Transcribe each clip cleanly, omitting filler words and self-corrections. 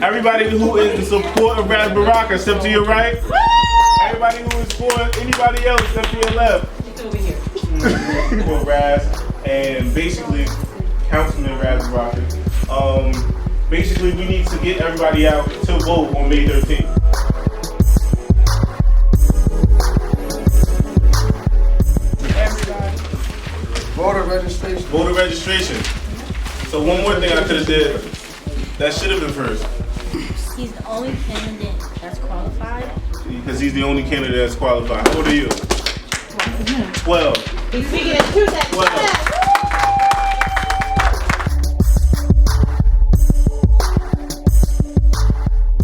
Everybody who is in support of Raz Baraka, step to your right. Everybody who is for anybody else, step to your left. It's over here. For Raz, and basically, Councilman Raz Baraka. Basically, we need to get everybody out to vote on May 13th. Voter registration. Voter registration. So one more thing I could have did. That should have been first. He's the only candidate that's qualified. Because he's the only candidate that's qualified. How old are you? 12. He's speaking in truth. 12.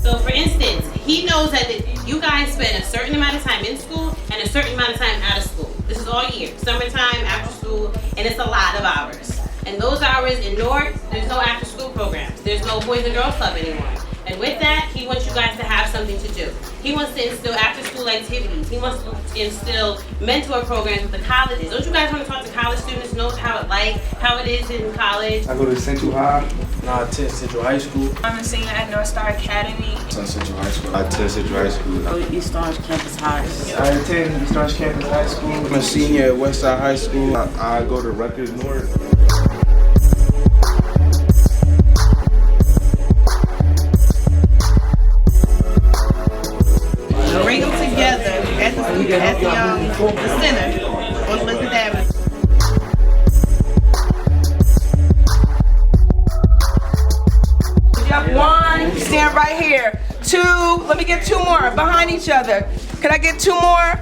So for instance, he knows that you guys spend a certain amount of time in school and a certain amount of time out of school. This is all year, summertime, after school, and it's a lot of hours. And those hours in North, there's no after school programs. There's no Boys and Girls Club anymore. And with that, he wants you guys to have something to do. He wants to instill after school activities. He wants to instill mentor programs with the colleges. Don't you guys want to talk to college students, know how it is in college? I go to Central High. No, I attend Central High School. I'm a senior at North Star Academy. I attend Central High School. I attend Central High School. Oh, East Orange Campus High. I attend East Orange Campus High School. I'm a senior at Westside High School. I go to Rutgers North. Bring them together at the center on Elizabeth Avenue. One, stand right here. Two, let me get two more behind each other. Can I get two more?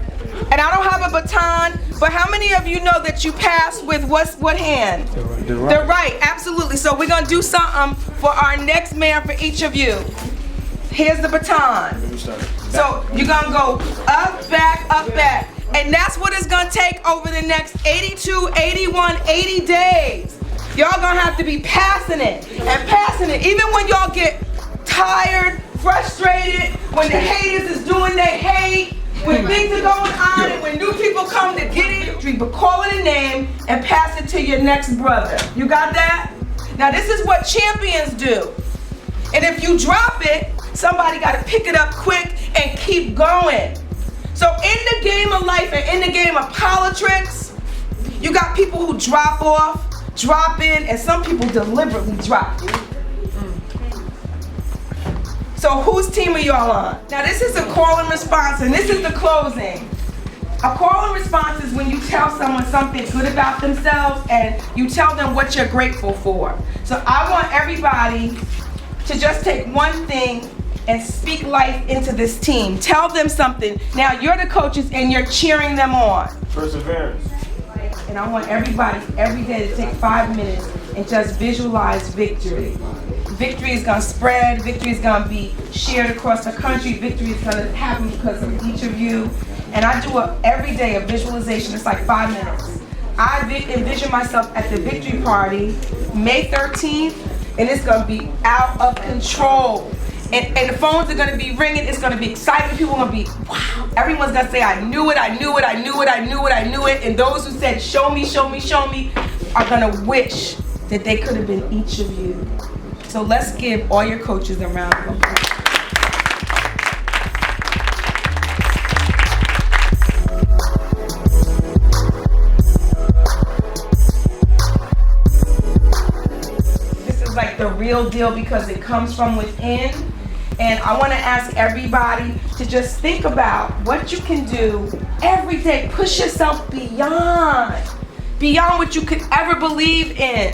And I don't have a baton, but how many of you know that you pass with what hand? The right, absolutely. So we're gonna do something for our next man for each of you. Here's the baton. So you're gonna go up, back, and that's what it's gonna take over the next 82, 81, 80 days. Y'all gonna have to be passing it, even when y'all get tired, frustrated, when the haters is doing their hate, when things are going on, and when new people come to get it, but call it a name and pass it to your next brother. You got that? Now this is what champions do. And if you drop it, somebody gotta pick it up quick and keep going. So in the game of life and in the game of politics, you got people who drop off, drop in, and some people deliberately drop. So whose team are y'all on? Now this is a call and response, and this is the closing. A call and response is when you tell someone something good about themselves and you tell them what you're grateful for. So I want everybody to just take one thing and speak life into this team. Tell them something. Now you're the coaches and you're cheering them on. Perseverance. And I want everybody every day to take 5 minutes and just visualize victory. Victory is gonna spread, victory is gonna be shared across the country, victory is gonna happen because of each of you. And I do every day a visualization, it's like 5 minutes. I envision myself at the victory party, May 13th, and it's gonna be out of control. And the phones are gonna be ringing, it's gonna be exciting, people are gonna be, wow. Everyone's gonna say, I knew it, I knew it, I knew it, I knew it, I knew it. And those who said, show me, show me, show me, are gonna wish that they could have been each of you. So let's give all your coaches a round of applause. This is like the real deal because it comes from within. And I want to ask everybody to just think about what you can do every day. Push yourself beyond what you could ever believe in.